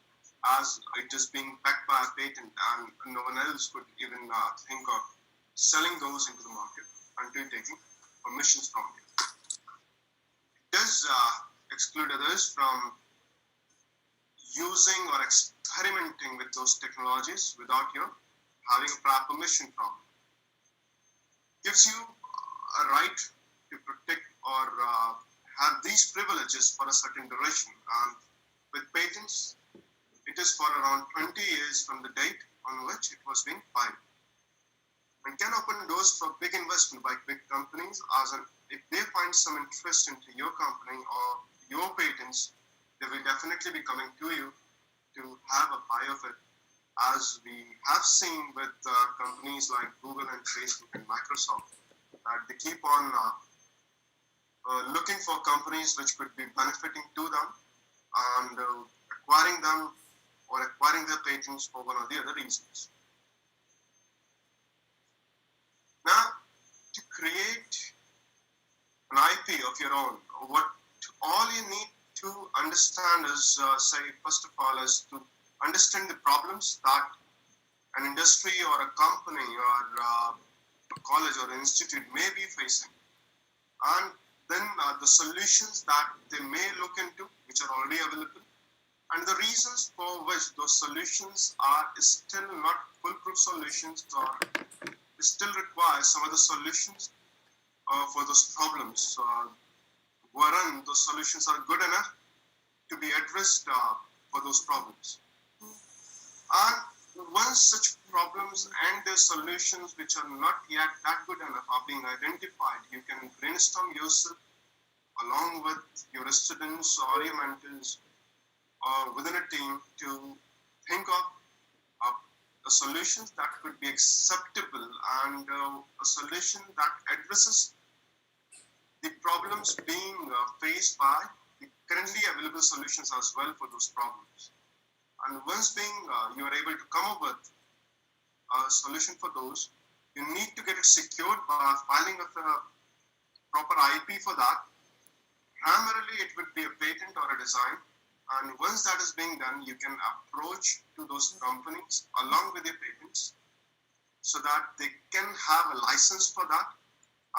as it is being backed by a patent and no one else could even think of selling those into the market until taking permissions from you. It does exclude others from using or experimenting with those technologies without your having a prior permission from it. Gives you a right to protect or have these privileges for a certain duration. And with patents, it is for around 20 years from the date on which it was being filed. And can open doors for big investment by big companies, as in if they find some interest into your company or your patents, they will definitely be coming to you to have a buy of it, as we have seen with companies like Google and Facebook and Microsoft, that they keep on looking for companies which could be benefiting to them and acquiring them or acquiring their patents for one or the other reasons. Now, to create an IP of your own, what all you need to understand is, say, first of all, is to understand the problems that an industry or a company or a college or an institute may be facing, and then the solutions that they may look into, which are already available, and the reasons for which those solutions are still not foolproof solutions or still require some other solutions for those problems, wherein those solutions are good enough to be addressed for those problems. And once such problems and their solutions which are not yet that good enough are being identified, you can brainstorm yourself along with your students or your mentors or within a team to think of the solutions that could be acceptable and a solution that addresses the problems being faced by the currently available solutions as well for those problems. And once you are able to come up with a solution for those, you need to get it secured by filing of a proper IP for that. Primarily, it would be a patent or a design. And once that is being done, you can approach to those companies along with their patents so that they can have a license for that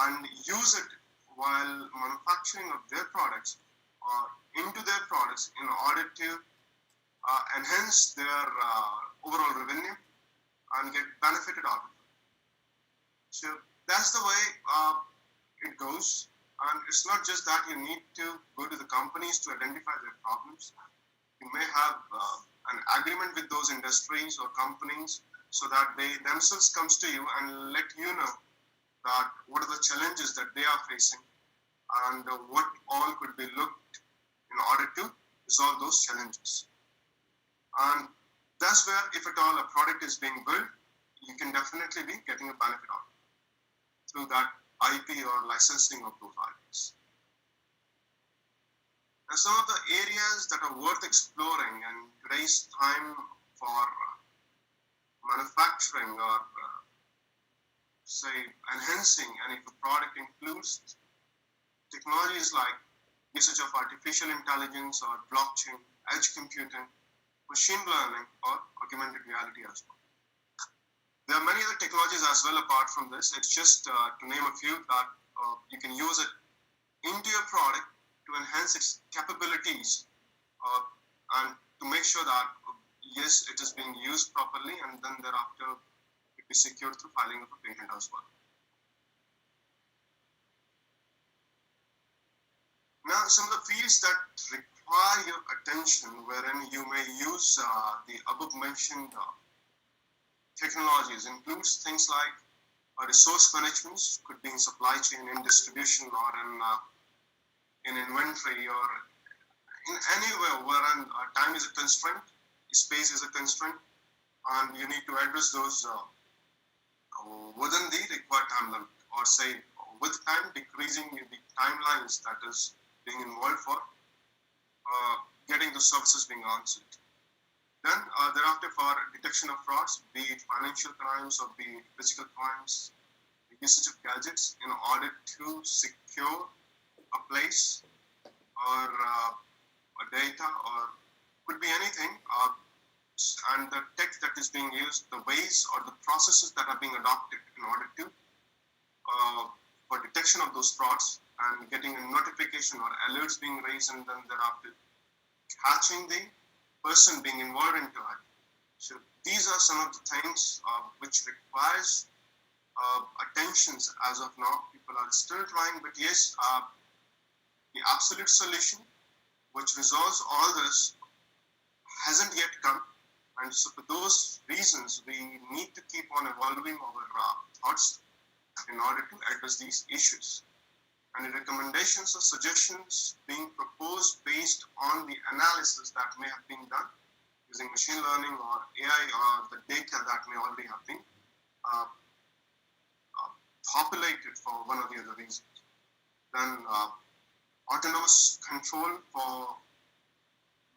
and use it while manufacturing of their products or into their products in order to enhance their overall revenue and get benefited out of it. So that's the way it goes. And it's not just that you need to go to the companies to identify their problems. You may have an agreement with those industries or companies so that they themselves comes to you and let you know that what are the challenges that they are facing and what all could be looked in order to resolve those challenges. And that's where, if at all a product is being built, you can definitely be getting a benefit out of it through that IP or licensing of those IPs. Now, some of the areas that are worth exploring in today's time for manufacturing or say enhancing any product includes technologies like usage of artificial intelligence or blockchain, edge computing, machine learning, or augmented reality as well. There are many other technologies as well apart from this. It's just to name a few that you can use it into your product to enhance its capabilities and to make sure that, yes, it is being used properly, and then thereafter it be secured through filing of a patent as well. Now, some of the fields that require your attention, wherein you may use the above mentioned technologies, includes things like resource management, could be in supply chain, in distribution, or in inventory, or in anywhere wherein time is a constraint, space is a constraint, and you need to address those within the required time limit, or say with time decreasing the timelines that is being involved for getting the services being answered. Then thereafter, for detection of frauds, be it financial crimes or be it physical crimes, the usage of gadgets in order to secure a place or a data, or could be anything and the tech that is being used, the ways or the processes that are being adopted in order to for detection of those frauds and getting a notification or alerts being raised, and then thereafter catching the person being involved into it. So these are some of the things which requires attentions as of now. People are still trying, but yes, the absolute solution which resolves all this hasn't yet come. And so for those reasons, we need to keep on evolving our thoughts in order to address these issues. And the recommendations or suggestions being proposed based on the analysis that may have been done using machine learning or AI or the data that may already have been populated for one or the other reasons. Then autonomous control for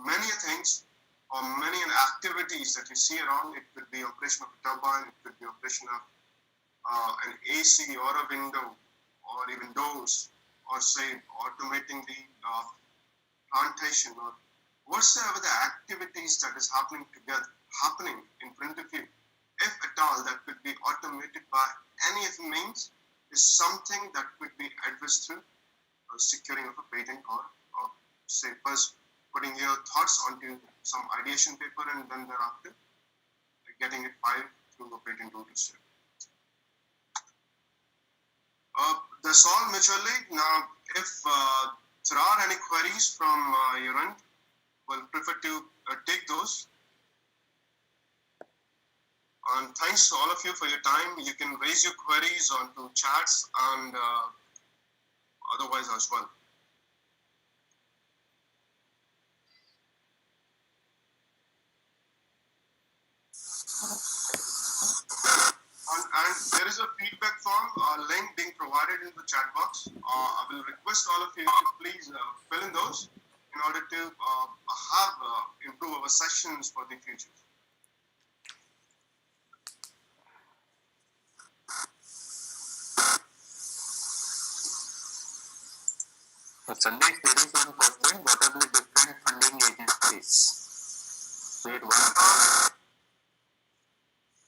many things or many activities that you see around. It could be operation of a turbine, it could be operation of an AC or a window or even doors, or say automating the plantation or whatsoever the activities that is happening in front of you, if at all that could be automated by any of the means, is something that could be addressed through securing of a patent or say first putting your thoughts onto some ideation paper and then thereafter getting it filed through a patent notice. That's all, majorly. Now, if there are any queries from your end, we'll prefer to take those. And thanks to all of you for your time. You can raise your queries onto chats and otherwise as well. And there is a feedback form link being provided in the chat box. I will request all of you to please fill in those in order to improve our sessions for the future. Sandesh, there is one question. What are the different funding agencies? Wait, one.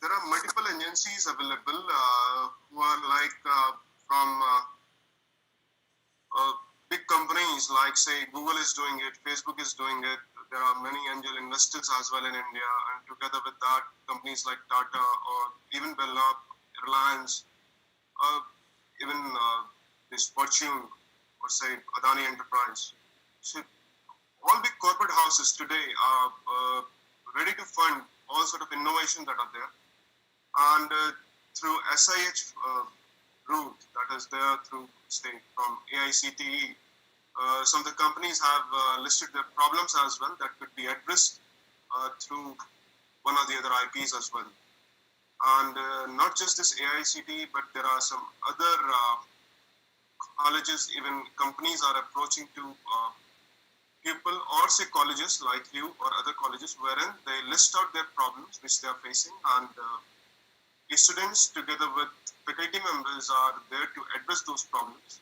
There are multiple agencies available who are like from big companies like say Google is doing it, Facebook is doing it. There are many angel investors as well in India, and together with that, companies like Tata or even Birla, Reliance, even this Fortune or say Adani Enterprise. So all big corporate houses today are ready to fund all sort of innovation that are there. And through SIH route that is there through say from AICTE, some of the companies have listed their problems as well that could be addressed through one or the other IPs as well. And not just this AICTE, but there are some other colleges, even companies are approaching to people or say colleges like you or other colleges wherein they list out their problems which they are facing, and the students together with faculty members are there to address those problems.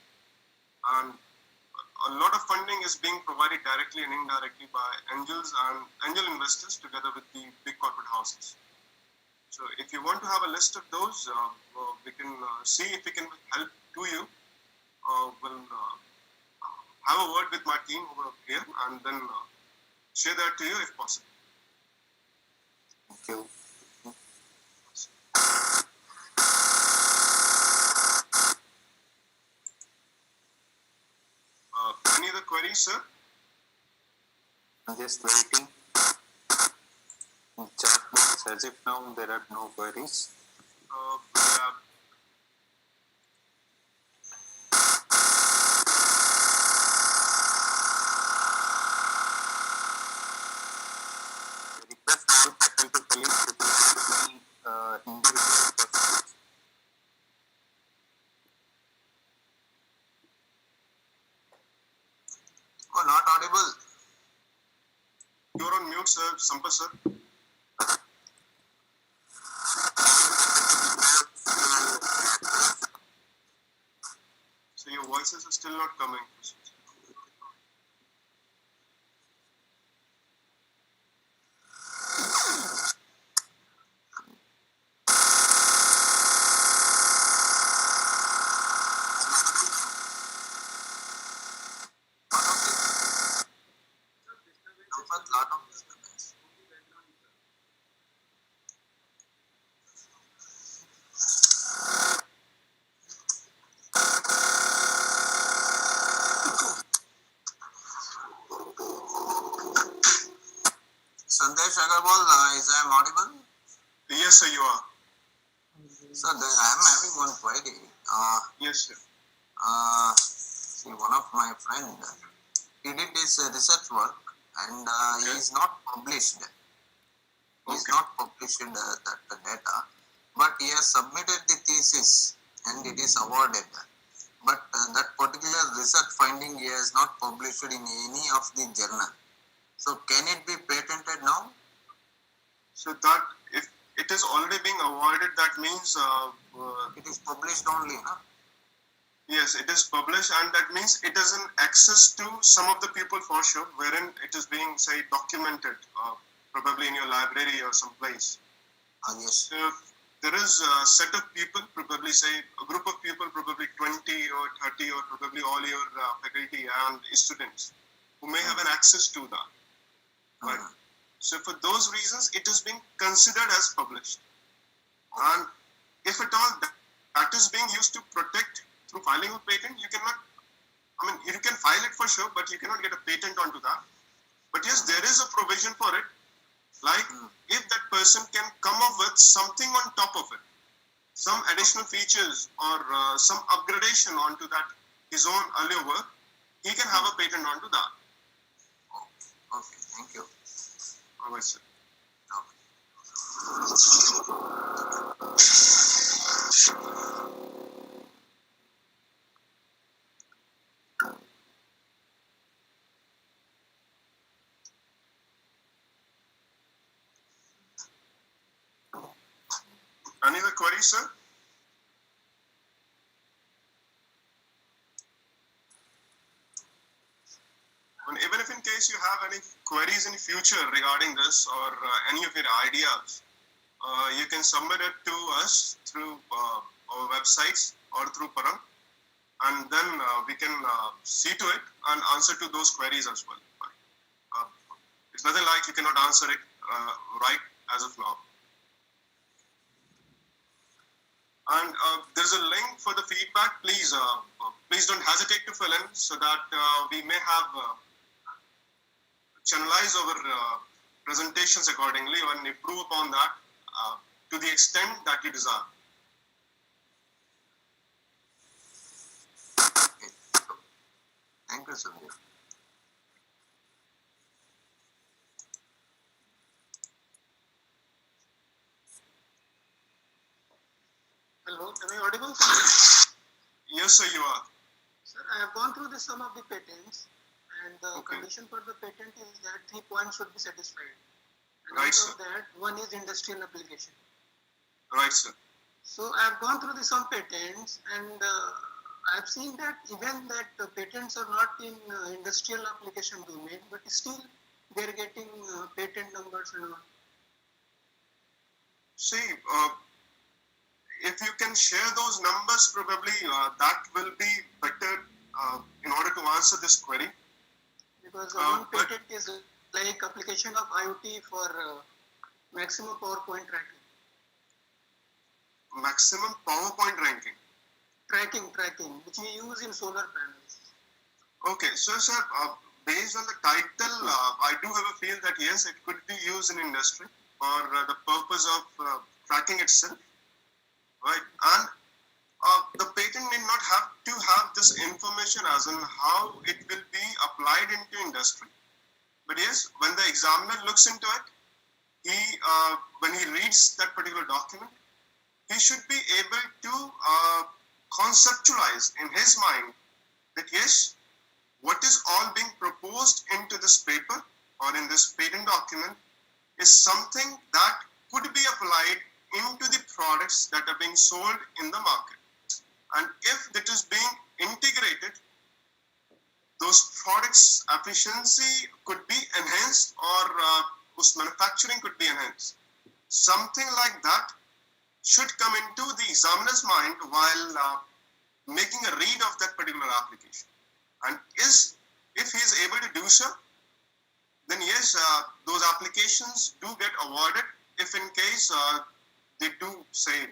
And a lot of funding is being provided directly and indirectly by angels and angel investors together with the big corporate houses. So if you want to have a list of those, we can see if we can help to you. We'll have a word with my team over here and then share that to you if possible. Thank you. Any other queries, sir? I'm just waiting. In chat box, as if now there are no queries. Yeah. I request all faculty colleagues to provide any individual questions. Oh, not audible. You're on mute, sir. Sampath, sir. So your voices are still not coming. but lot of disturbance. Sandesh Agarwal, is I am audible? Yes, sir, you are. So I am having one query. Yes, sir. See, one of my friend, he did his research work and he is not published. He is Okay. not published the data, but he has submitted the thesis and it is awarded. But that particular research finding he has not published in any of the journal. So can it be patented now? So that if it is already being awarded, that means It is published only, no? yes, it is published, and that means it is an access to some of the people for sure, wherein it is being say documented, probably in your library or someplace. Yes. So there is a set of people, probably say a group of people, probably 20 or 30 or probably all your faculty and students who may have an access to that. Right. Mhm. So for those reasons, it is being considered as published. And if at all that is being used to protect through filing a patent, you cannot, I mean, you can file it for sure, but you cannot get a patent onto that. But yes, there is a provision for it. Like if that person can come up with something on top of it, some additional features or some upgradation onto that his own earlier work, he can have a patent onto that. Okay, thank you. All right, sir. Any other queries, sir? And even if in case you have any queries in future regarding this or any of your ideas, you can submit it to us through our websites or through Param, and then we can see to it and answer to those queries as well. It's nothing like you cannot answer it right as of now. And there's a link for the feedback. Please, please don't hesitate to fill in so that we may have channelize our presentations accordingly and improve upon that to the extent that you desire. Okay. Thank you, Sandeep. Hello, am I audible? Yes, sir, you are. Sir, I have gone through some of the patents, and the Okay. condition for the patent is that 3 points should be satisfied. And Right, out sir. of that, one is industrial application. Right, sir. So I have gone through some patents, and I have seen that even that the patents are not in industrial application domain, but still they are getting patent numbers and all. See, if you can share those numbers, probably that will be better in order to answer this query. Because Uh, one but- patent is like application of IoT for maximum PowerPoint tracking. Maximum PowerPoint ranking. Tracking, which we use in solar panels. Okay, so sir, based on the title, I do have a feel that yes, it could be used in industry for the purpose of tracking itself, right? And the patent need not have to have this information as in how it will be applied into industry. But yes, when the examiner looks into it, when he reads that particular document, he should be able to conceptualize in his mind that yes, what is all being proposed into this paper or in this patent document is something that could be applied into the products that are being sold in the market. And if it is being integrated, those products' efficiency could be enhanced or whose manufacturing could be enhanced. Something like that should come into the examiner's mind while making a read of that particular application. And if he is able to do so, then yes, those applications do get awarded if in case they do say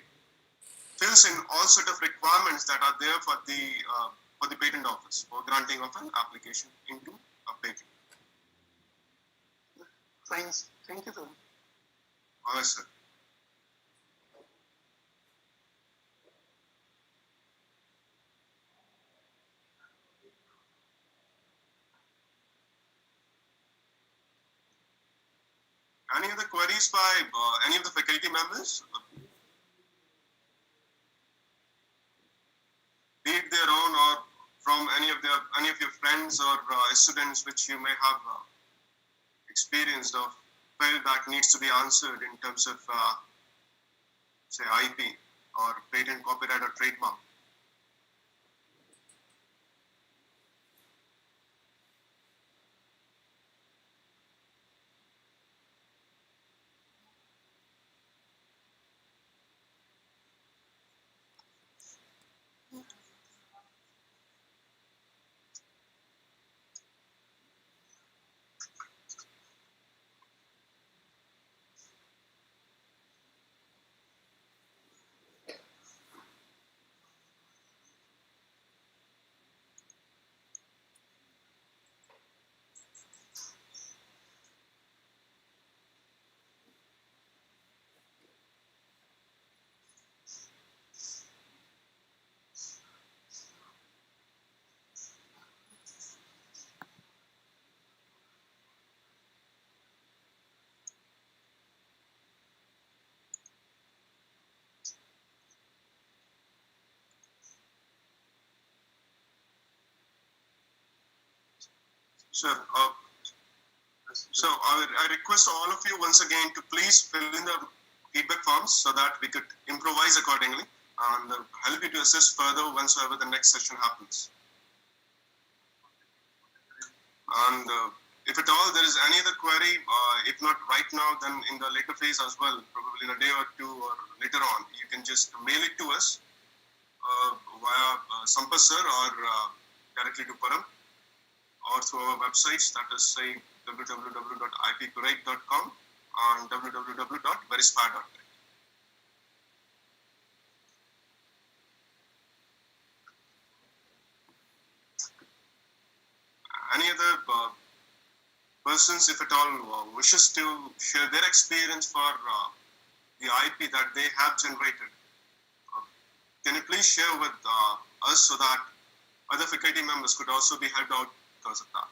fills in all sort of requirements that are there for the patent office for granting of an application into a patent. Fine. Thank you, sir. Yes, sir. Any other queries by any of the faculty members? Be it their own or from any of your friends or students which you may have experienced or felt that needs to be answered in terms of say IP or patent, copyright or trademark. Sure. So I request all of you once again to please fill in the feedback forms so that we could improvise accordingly and help you to assist further whensoever the next session happens. And if at all there is any other query, if not right now, then in the later phase as well, probably in a day or two or later on, you can just mail it to us via Sampas sir or directly to Param or through our websites, that is say www.ipcorrect.com and www.verispire.net. Any other persons, if at all, wishes to share their experience for the IP that they have generated, can you please share with us so that other faculty members could also be helped out because of that?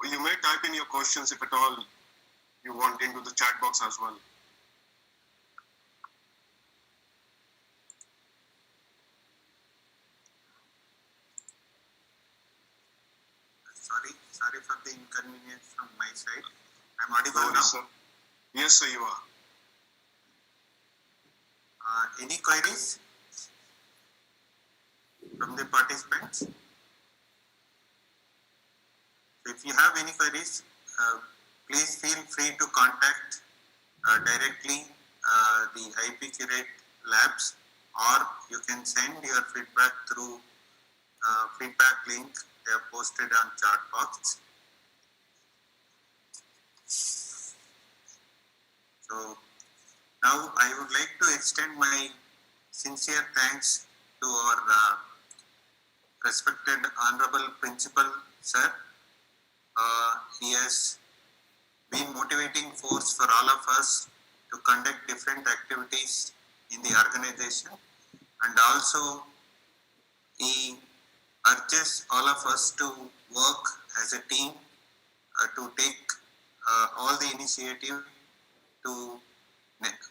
Or you may type in your questions if at all you want into the chat box as well. Sorry for the inconvenience from my side. I'm audible No, now. sir. Yes, sir, you are. Any queries from the participants? If you have any queries, please feel free to contact directly the IP Curate Labs, or you can send your feedback through feedback link they have posted on chat box. So now I would like to extend my sincere thanks to our respected Honorable Principal Sir. He has been motivating force for all of us to conduct different activities in the organization, and also he urges all of us to work as a team to take all the initiative to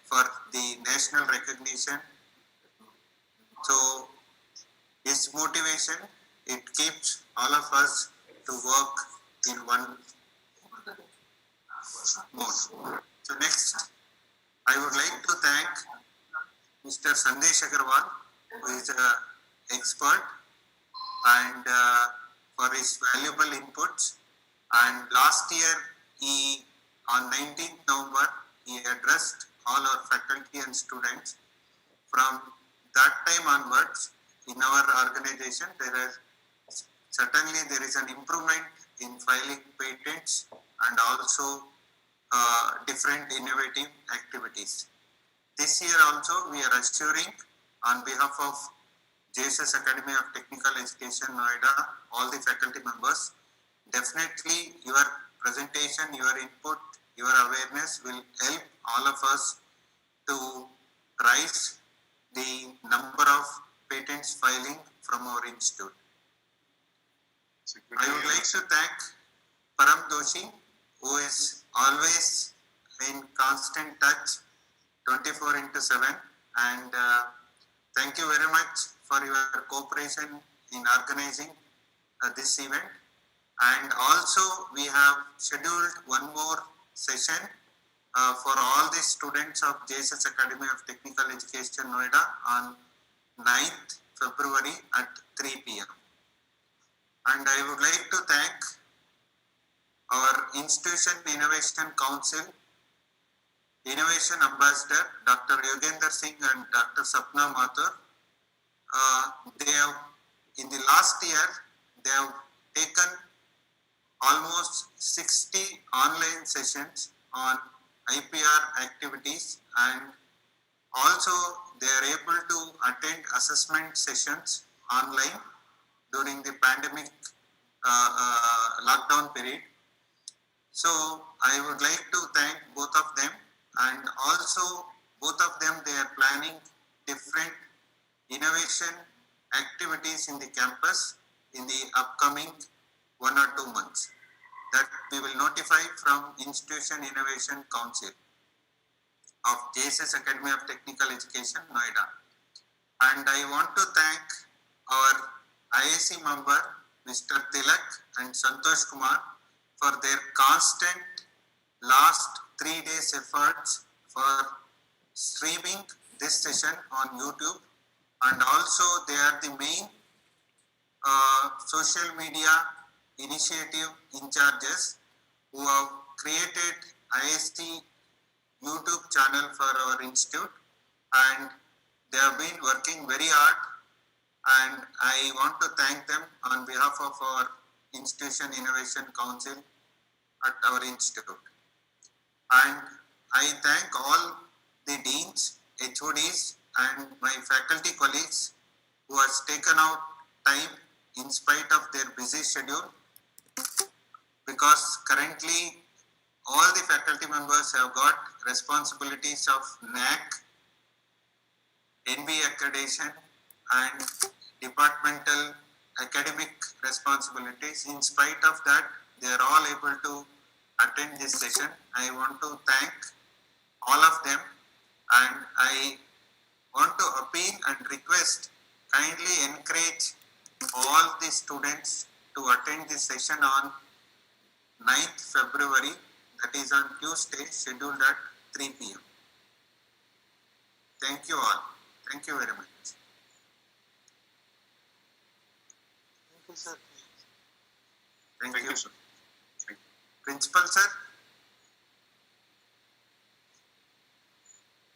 for the national recognition. So his motivation, it keeps all of us to work in one mode. So next, I would like to thank Mr. Sandesh Agarwal, who is an expert, and for his valuable inputs. And last year, he on 19th November, he addressed all our faculty and students. From that time onwards, in our organization, there is an improvement in filing patents and also different innovative activities. This year also, we are assuring on behalf of JSS Academy of Technical Education, Noida, all the faculty members, definitely your presentation, your input, your awareness will help all of us to rise the number of patents filing from our institute. I would like to thank Param Doshi, who is always in constant touch 24/7, and thank you very much for your cooperation in organizing this event. And also we have scheduled one more session for all the students of JSS Academy of Technical Education, Noida, on 9th February at 3 p.m. And I would like to thank our Institution Innovation Council Innovation Ambassador, Dr. Yogendra Singh and Dr. Sapna Mathur. They have, in the last year, they have taken almost 60 online sessions on IPR activities, and also they are able to attend assessment sessions online during the pandemic lockdown period. So I would like to thank both of them, and also both of them, they are planning different innovation activities in the campus in the upcoming 1 or 2 months that we will notify from Institution Innovation Council of JSS Academy of Technical Education, Noida. And I want to thank our IAC member, Mr. Tilak and Santosh Kumar, for their constant last 3 days efforts for streaming this session on YouTube, and also they are the main social media initiative in charges who have created IST YouTube channel for our institute, and they have been working very hard, and I want to thank them on behalf of our Institution Innovation Council at our institute. And I thank all the deans, HODs and my faculty colleagues who has taken out time in spite of their busy schedule, because currently all the faculty members have got responsibilities of NAC, NB accreditation and departmental academic responsibilities. In spite of that, they are all able to attend this session. I want to thank all of them, and I want to appeal and request, kindly encourage all the students to attend this session on 9th February, that is on Tuesday, scheduled at 3 p.m. Thank you all. Thank you very much. Thank you, sir. Thank Thank you. you, sir. Principal, sir.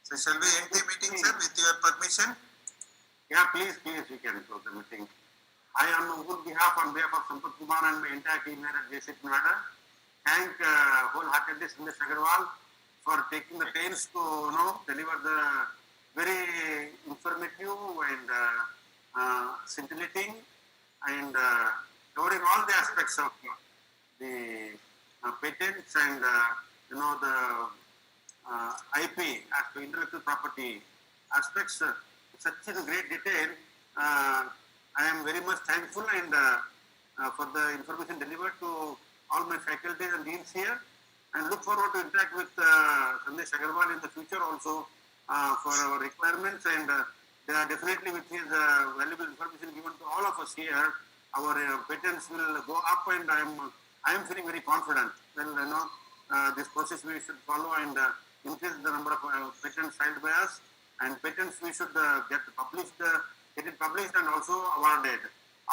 So shall we end the meeting, sir, with your permission? Yeah, please, we can close the meeting. I, on behalf of Sampath Kumar and my entire team here at JSS Noida, thank wholeheartedly Sandesh Agarwal for taking the pains to deliver the very informative and scintillating and covering all the aspects of the patents and the IP as to intellectual property aspects such in great detail. I am very much thankful and for the information delivered to all my faculties and deans here, and look forward to interact with Sandesh Agarwal in the future also for our requirements, and definitely with his valuable information given to all of us here, our patents will go up, and I am feeling very confident. Well, this process we should follow and increase the number of patents filed by us, and patents we should get it published and also awarded.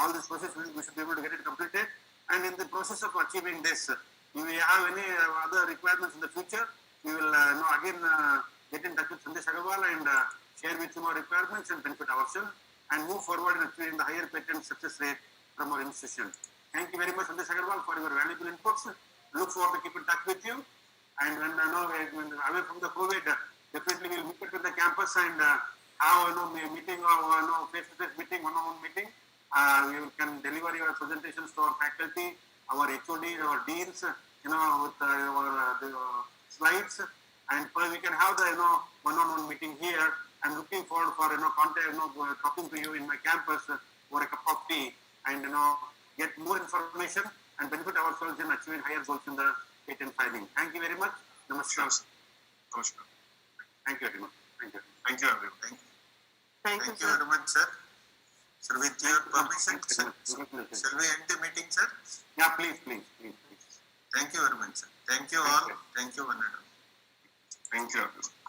All this process we should be able to get it completed, and in the process of achieving this, if we have any other requirements in the future, we will again get in touch with Sandesh Agarwal and share with him our requirements and benefit ourselves, and move forward in achieving the higher patent success rate from our institution. Thank you very much, Sandesh Agarwal, for your valuable inputs. Look forward to keep in touch with you. And when away from the COVID, definitely we'll meet at the campus and have meeting or face-to-face meeting, one-on-one meeting. You can deliver your presentations to our faculty, our HOD, our deans, with our slides, and we can have the one-on-one meeting here. I'm looking forward for talking to you in my campus for a cup of tea, and get more information and benefit ourselves in achieving higher goals in the patent filing. Thank you very much. Namaskar. Namaskar. Thank you very much. Thank you. Thank you, everyone. Thank you very much, sir. Sir, with your permission, sir, shall we end the meeting, sir? Yeah, please. Thank you very much, sir. Thank you all. Thank you, one and all. Thank you, everyone.